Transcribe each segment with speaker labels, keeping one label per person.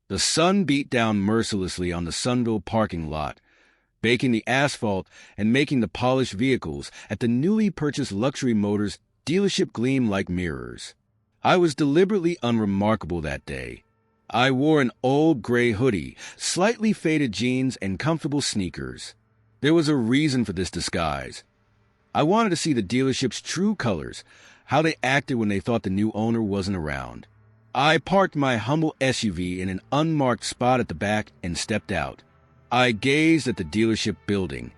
Speaker 1: The sun beat down mercilessly on the Sunville parking lot, baking the asphalt and making the polished vehicles at the newly purchased luxury motors dealership gleam like mirrors. I was deliberately unremarkable that day. I wore an old gray hoodie, slightly faded jeans, and comfortable sneakers. There was a reason for this disguise. I wanted to see the dealership's true colors, how they acted when they thought the new owner wasn't around. I parked my humble SUV in an unmarked spot at the back and stepped out. I gazed at the dealership building,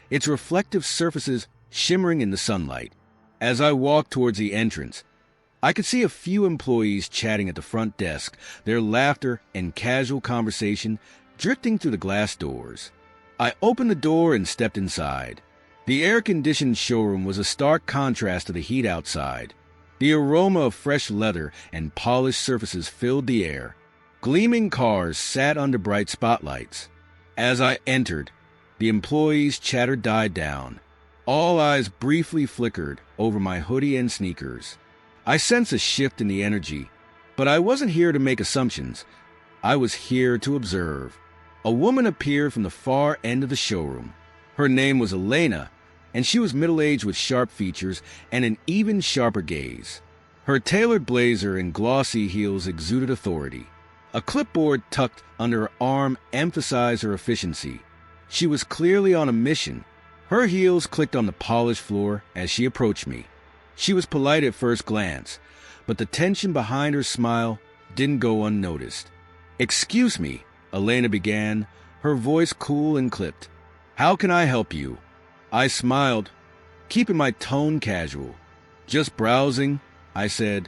Speaker 1: its reflective surfaces shimmering in the sunlight. As I walked towards the entrance, I could see a few employees chatting at the front desk, their laughter and casual conversation drifting through the glass doors. I opened the door and stepped inside. The air-conditioned showroom was a stark contrast to the heat outside. The aroma of fresh leather and polished surfaces filled the air. Gleaming cars sat under bright spotlights. As I entered, the employees' chatter died down. All eyes briefly flickered over my hoodie and sneakers. I sensed a shift in the energy, but I wasn't here to make assumptions. I was here to observe. A woman appeared from the far end of the showroom. Her name was Elena, and she was middle-aged with sharp features and an even sharper gaze. Her tailored blazer and glossy heels exuded authority. A clipboard tucked under her arm emphasized her efficiency. She was clearly on a mission. Her heels clicked on the polished floor as she approached me. She was polite at first glance, but the tension behind her smile didn't go unnoticed. "Excuse me," Elena began, her voice cool and clipped. "How can I help you?" I smiled, keeping my tone casual. "Just browsing," I said,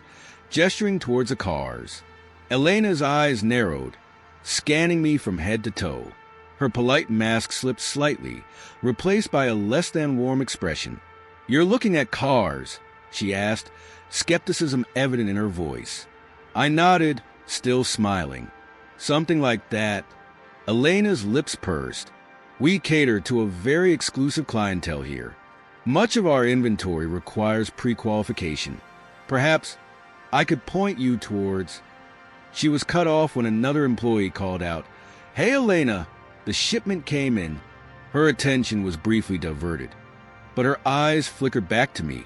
Speaker 1: gesturing towards the cars. Elena's eyes narrowed, scanning me from head to toe. Her polite mask slipped slightly, replaced by a less-than-warm expression. "You're looking at cars?" she asked, skepticism evident in her voice. I nodded, still smiling. "Something like that." Elena's lips pursed. "We cater to a very exclusive clientele here. Much of our inventory requires pre-qualification. Perhaps I could point you towards—" She was cut off when another employee called out, "Hey, Elena!" The shipment came in. Her attention was briefly diverted, but her eyes flickered back to me,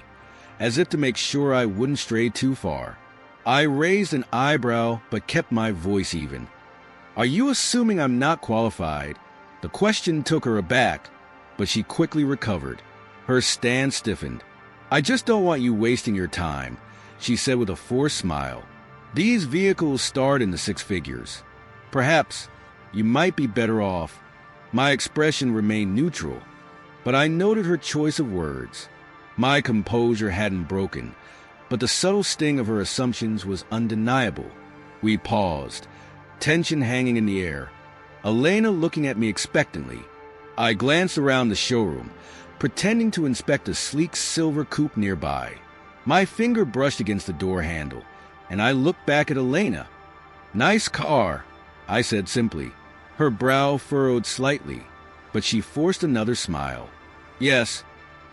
Speaker 1: as if to make sure I wouldn't stray too far. I raised an eyebrow, but kept my voice even. "Are you assuming I'm not qualified?" The question took her aback, but she quickly recovered. Her stance stiffened. "I just don't want you wasting your time," she said with a forced smile. "These vehicles start in the six figures. Perhaps you might be better off." My expression remained neutral, but I noted her choice of words. My composure hadn't broken, but the subtle sting of her assumptions was undeniable. We paused, tension hanging in the air, Elena looking at me expectantly. I glanced around the showroom, pretending to inspect a sleek silver coupe nearby. My finger brushed against the door handle, and I looked back at Elena. "Nice car," I said simply. Her brow furrowed slightly, but she forced another smile. "Yes,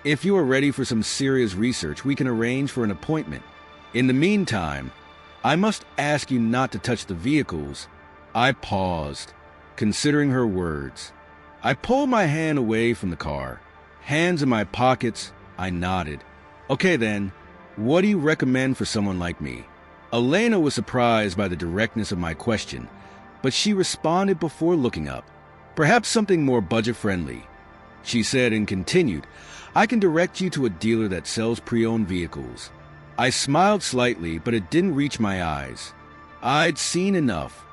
Speaker 1: if you are ready for some serious research, we can arrange for an appointment. In the meantime, I must ask you not to touch the vehicles." I paused, considering her words. I pulled my hand away from the car. Hands in my pockets, I nodded. "Okay then, what do you recommend for someone like me?" Elena was surprised by the directness of my question, but she responded before looking up. "Perhaps something more budget-friendly," she said and continued, "I can direct you to a dealer that sells pre-owned vehicles." I smiled slightly, but it didn't reach my eyes. I'd seen enough.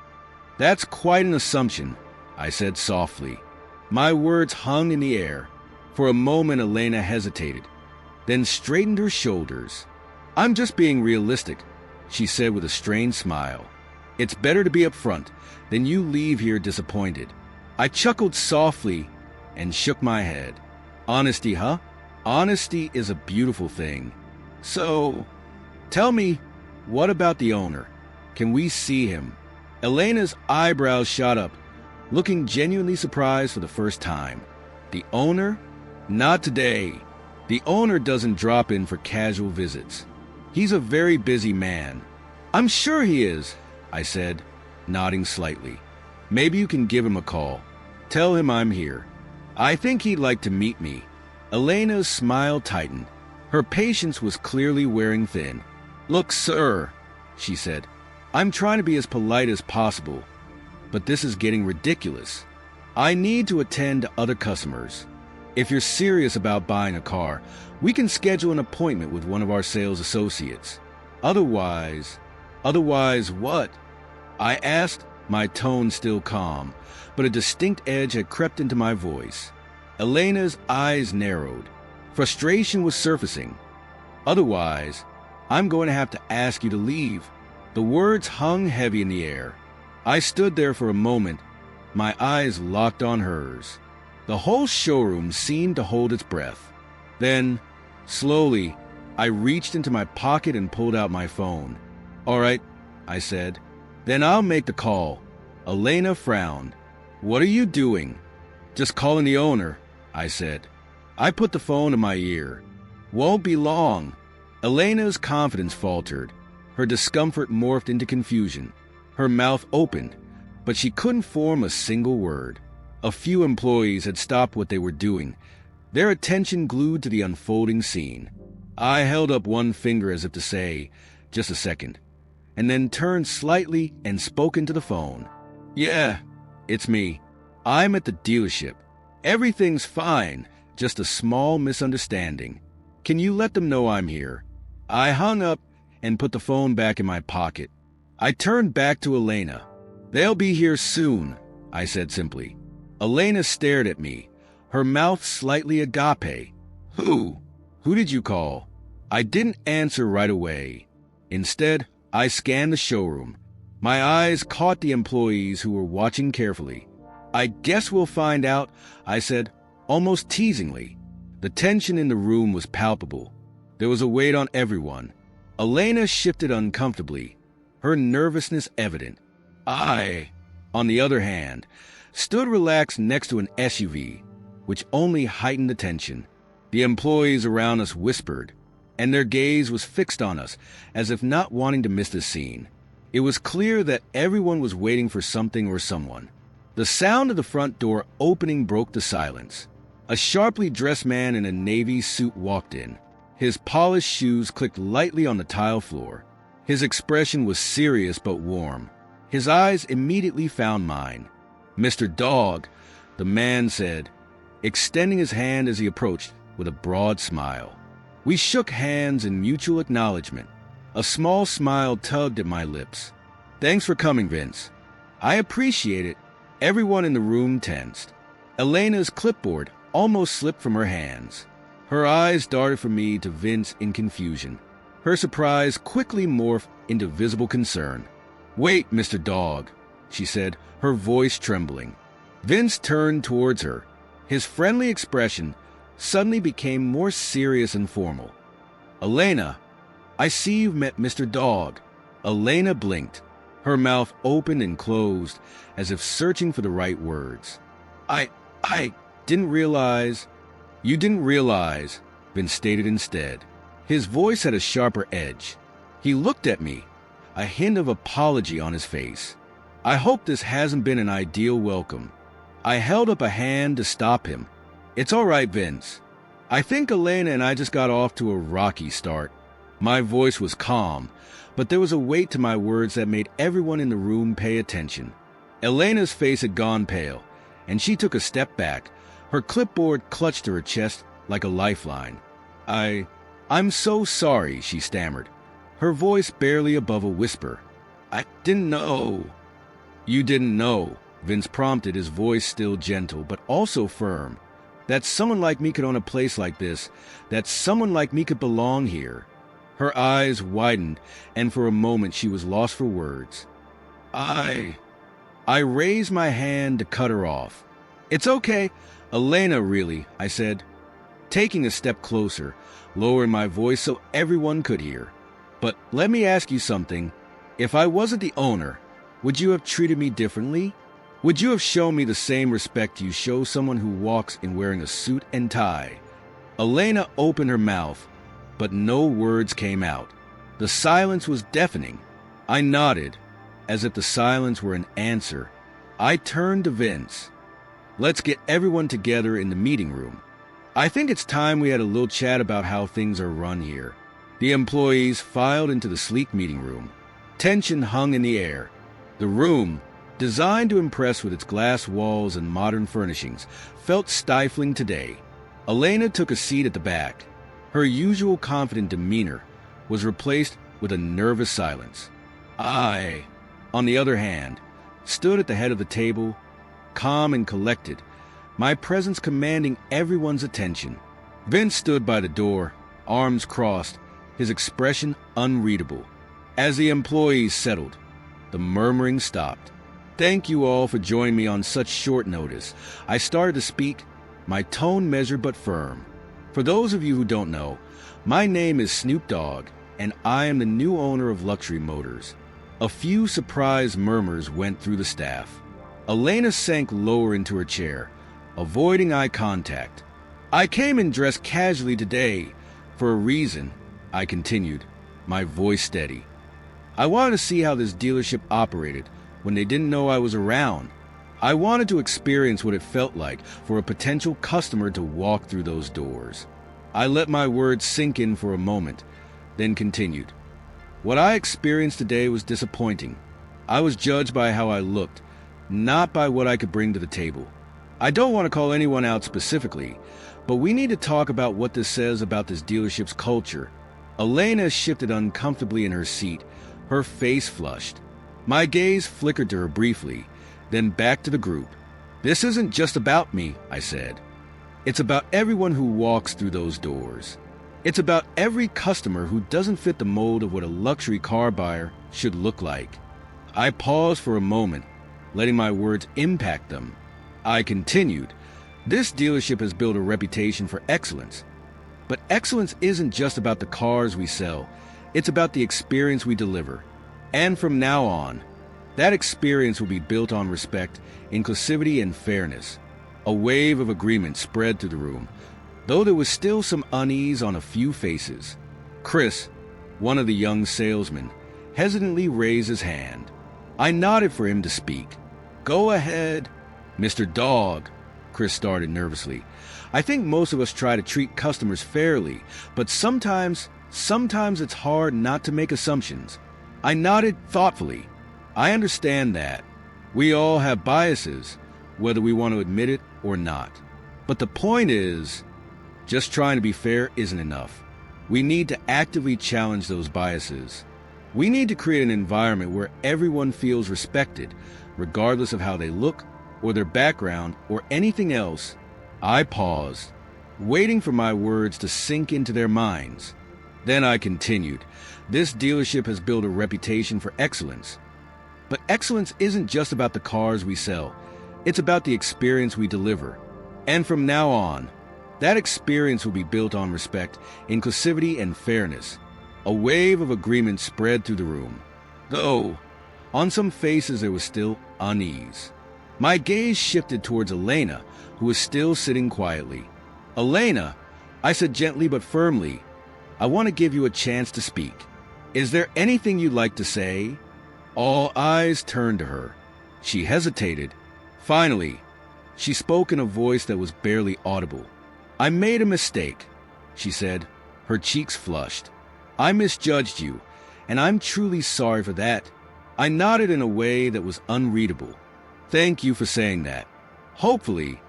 Speaker 1: "That's quite an assumption," I said softly. My words hung in the air. For a moment, Elena hesitated, then straightened her shoulders. "I'm just being realistic," she said with a strained smile. "It's better to be upfront than you leave here disappointed." I chuckled softly and shook my head. "Honesty, huh? Honesty is a beautiful thing. So, tell me, what about the owner? Can we see him?" Elena's eyebrows shot up, looking genuinely surprised for the first time. "The owner? Not today. The owner doesn't drop in for casual visits. He's a very busy man." "I'm sure he is," I said. nodding slightly. Maybe you can give him a call. Tell him I'm here. I think he'd like to meet me. Elena's smile tightened. Her patience was clearly wearing thin. Look, sir, she said, I'm trying to be as polite as possible, but this is getting ridiculous. I need to attend to other customers. If you're serious about buying a car, we can schedule an appointment with one of our sales associates. Otherwise what? I asked, my tone still calm, but a distinct edge had crept into my voice. Elena's eyes narrowed. Frustration was surfacing. Otherwise, I'm going to have to ask you to leave. The words hung heavy in the air. I stood there for a moment, my eyes locked on hers. The whole showroom seemed to hold its breath. Then, slowly, I reached into my pocket and pulled out my phone. All right, I said. Then I'll make the call. Elena frowned. What are you doing? Just calling the owner, I said. I put the phone to my ear. Won't be long. Elena's confidence faltered. Her discomfort morphed into confusion. Her mouth opened, but she couldn't form a single word. A few employees had stopped what they were doing, their attention glued to the unfolding scene. I held up one finger as if to say, just a second, and then turned slightly and spoke into the phone. Yeah, it's me. I'm at the dealership. Everything's fine, just a small misunderstanding. Can you let them know I'm here? I hung up and put the phone back in my pocket. I turned back to Elena. They'll be here soon, I said simply. Elena stared at me, her mouth slightly agape. Who? Who did you call? I didn't answer right away. Instead, I scanned the showroom. My eyes caught the employees who were watching carefully. I guess we'll find out, I said, almost teasingly. The tension in the room was palpable. There was a weight on everyone. Elena shifted uncomfortably, her nervousness evident. I, on the other hand, stood relaxed next to an SUV, which only heightened the tension. The employees around us whispered, and their gaze was fixed on us, as if not wanting to miss the scene. It was clear that everyone was waiting for something or someone. The sound of the front door opening broke the silence. A sharply dressed man in a navy suit walked in. His polished shoes clicked lightly on the tile floor. His expression was serious but warm. His eyes immediately found mine. Mr. Dogg, the man said, extending his hand as he approached with a broad smile. We shook hands in mutual acknowledgement. A small smile tugged at my lips. Thanks for coming, Vince. I appreciate it. Everyone in the room tensed. Elena's clipboard almost slipped from her hands. Her eyes darted from me to Vince in confusion. Her surprise quickly morphed into visible concern. Wait, Mr. Dogg, she said, her voice trembling. Vince turned towards her. His friendly expression suddenly became more serious and formal. Elena, I see you've met Mr. Dogg. Elena blinked. Her mouth opened and closed, as if searching for the right words. I didn't realize... You didn't realize, Vince stated instead. His voice had a sharper edge. He looked at me, a hint of apology on his face. I hope this hasn't been an ideal welcome. I held up a hand to stop him. It's all right, Vince. I think Elena and I just got off to a rocky start. My voice was calm, but there was a weight to my words that made everyone in the room pay attention. Elena's face had gone pale, and she took a step back, her clipboard clutched to her chest like a lifeline. I'm so sorry, she stammered, her voice barely above a whisper. I didn't know. You didn't know, Vince prompted, his voice still gentle but also firm. That someone like me could own a place like this, that someone like me could belong here. Her eyes widened, and for a moment she was lost for words. I raised my hand to cut her off. It's okay. Elena, really, I said, taking a step closer, lowering my voice so everyone could hear. But let me ask you something. If I wasn't the owner, would you have treated me differently? Would you have shown me the same respect you show someone who walks in wearing a suit and tie? Elena opened her mouth, but no words came out. The silence was deafening. I nodded. As if the silence were an answer, I turned to Vince. "Let's get everyone together in the meeting room. I think it's time we had a little chat about how things are run here." The employees filed into the sleek meeting room. Tension hung in the air. The room, designed to impress with its glass walls and modern furnishings, felt stifling today. Elena took a seat at the back. Her usual confident demeanor was replaced with a nervous silence. I, on the other hand, stood at the head of the table, calm and collected, my presence commanding everyone's attention. Vince stood by the door, arms crossed, his expression unreadable. As the employees settled, the murmuring stopped. "Thank you all for joining me on such short notice." I started to speak, my tone measured but firm. "For those of you who don't know, my name is Snoop Dogg, and I am the new owner of Luxury Motors." A few surprised murmurs went through the staff. Elena sank lower into her chair, avoiding eye contact. "I came in dressed casually today for a reason," I continued, my voice steady. "I wanted to see how this dealership operated when they didn't know I was around. I wanted to experience what it felt like for a potential customer to walk through those doors." I let my words sink in for a moment, then continued. "What I experienced today was disappointing. I was judged by how I looked, not by what I could bring to the table. I don't want to call anyone out specifically, but we need to talk about what this says about this dealership's culture." Elena shifted uncomfortably in her seat, her face flushed. My gaze flickered to her briefly, then back to the group. "This isn't just about me," I said. "It's about everyone who walks through those doors. It's about every customer who doesn't fit the mold of what a luxury car buyer should look like." I paused for a moment, letting my words impact them. I continued, "This dealership has built a reputation for excellence. But excellence isn't just about the cars we sell. It's about the experience we deliver. And from now on, that experience will be built on respect, inclusivity, and fairness." A wave of agreement spread through the room, though there was still some unease on a few faces. Chris, one of the young salesmen, hesitantly raised his hand. I nodded for him to speak. "Go ahead." "Mr. Dogg," Chris started nervously, "I think most of us try to treat customers fairly, but sometimes it's hard not to make assumptions." I nodded thoughtfully. "I understand that. We all have biases, whether we want to admit it or not. But the point is, just trying to be fair isn't enough. We need to actively challenge those biases. We need to create an environment where everyone feels respected, regardless of how they look, or their background, or anything else." I paused, waiting for my words to sink into their minds. Then I continued, "This dealership has built a reputation for excellence. But excellence isn't just about the cars we sell. It's about the experience we deliver. And from now on, that experience will be built on respect, inclusivity, and fairness." A wave of agreement spread through the room, though on some faces there was still unease. My gaze shifted towards Elena, who was still sitting quietly. "Elena," I said gently but firmly, "I want to give you a chance to speak. Is there anything you'd like to say?" All eyes turned to her. She hesitated. Finally, she spoke in a voice that was barely audible. "I made a mistake," she said, her cheeks flushed. "I misjudged you, and I'm truly sorry for that." I nodded in a way that was unreadable. "Thank you for saying that. Hopefully,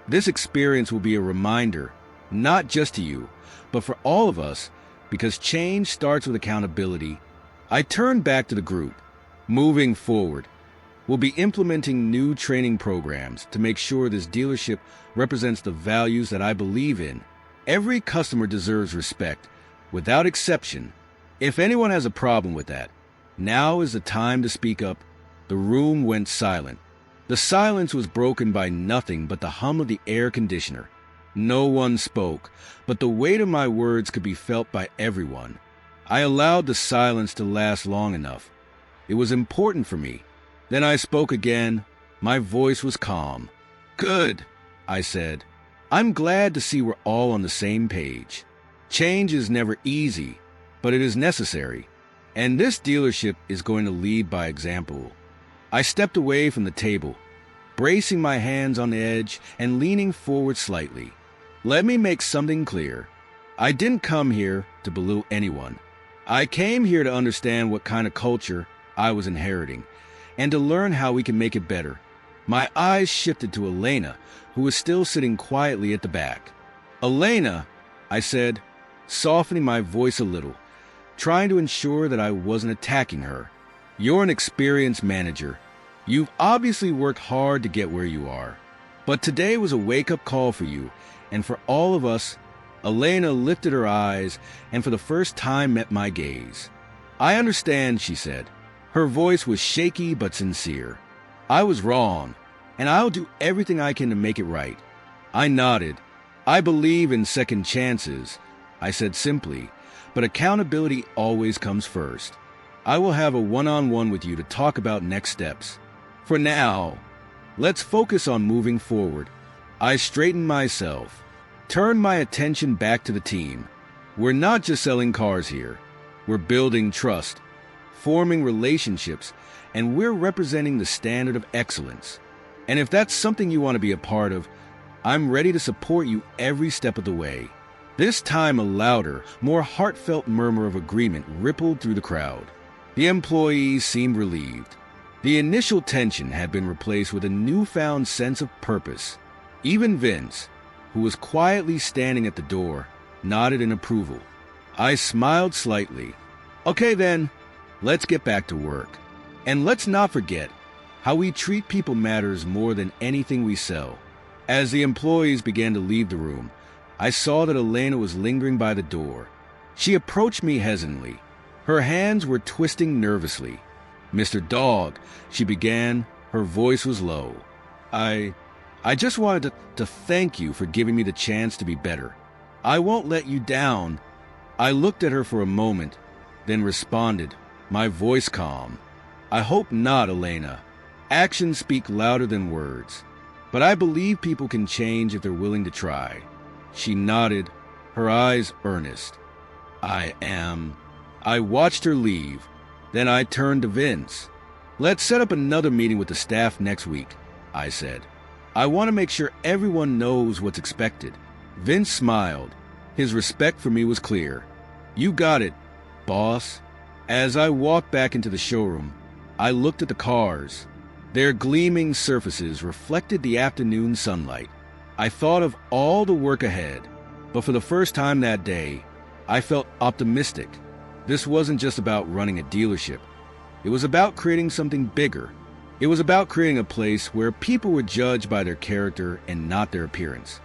Speaker 1: this experience will be a reminder, not just to you, but for all of us, because change starts with accountability." I turned back to the group. "Moving forward, we'll be implementing new training programs to make sure this dealership represents the values that I believe in. Every customer deserves respect, without exception. If anyone has a problem with that, now is the time to speak up." The room went silent. The silence was broken by nothing but the hum of the air conditioner. No one spoke, but the weight of my words could be felt by everyone. I allowed the silence to last long enough. It was important for me. Then I spoke again. My voice was calm. "Good," I said. "I'm glad to see we're all on the same page. Change is never easy, but it is necessary. And this dealership is going to lead by example. I stepped away from the table, bracing my hands on the edge and leaning forward slightly. Let me make something clear. I didn't come here to belittle anyone. I came here to understand what kind of culture I was inheriting and to learn how we can make it better. My eyes shifted to Elena, who was still sitting quietly at the back. Elena, I said, softening my voice a little, trying to ensure that I wasn't attacking her. You're an experienced manager. You've obviously worked hard to get where you are. But today was a wake-up call for you, and for all of us. Elena lifted her eyes and for the first time met my gaze. I understand, she said. Her voice was shaky but sincere. I was wrong, and I'll do everything I can to make it right. I nodded. I believe in second chances, I said simply, but accountability always comes first. I will have a one-on-one with you to talk about next steps. For now, let's focus on moving forward. I straightened myself, turned my attention back to the team. We're not just selling cars here. We're building trust, forming relationships, and we're representing the standard of excellence. And if that's something you want to be a part of, I'm ready to support you every step of the way. This time a louder, more heartfelt murmur of agreement rippled through the crowd. The employees seemed relieved. The initial tension had been replaced with a newfound sense of purpose. Even Vince, who was quietly standing at the door, nodded in approval. I smiled slightly. Okay then, let's get back to work. And let's not forget, how we treat people matters more than anything we sell. As the employees began to leave the room, I saw that Elena was lingering by the door. She approached me hesitantly. Her hands were twisting nervously. Mr. Dogg, she began. Her voice was low. I just wanted to thank you for giving me the chance to be better. I won't let you down. I looked at her for a moment, then responded, my voice calm. I hope not, Elena. Actions speak louder than words. But I believe people can change if they're willing to try. She nodded, her eyes earnest. I watched her leave. Then I turned to Vince. Let's set up another meeting with the staff next week, I said. I want to make sure everyone knows what's expected. Vince smiled. His respect for me was clear. You got it, boss. As I walked back into the showroom, I looked at the cars. Their gleaming surfaces reflected the afternoon sunlight. I thought of all the work ahead, but for the first time that day, I felt optimistic. This wasn't just about running a dealership. It was about creating something bigger. It was about creating a place where people were judged by their character and not their appearance.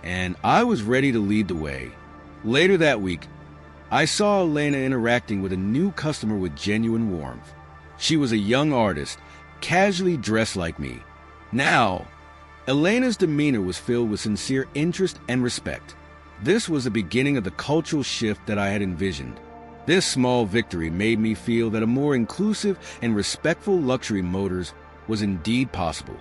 Speaker 1: And I was ready to lead the way. Later that week, I saw Elena interacting with a new customer with genuine warmth. She was a young artist, casually dressed like me. Now, Elena's demeanor was filled with sincere interest and respect. This was the beginning of the cultural shift that I had envisioned. This small victory made me feel that a more inclusive and respectful luxury motors was indeed possible.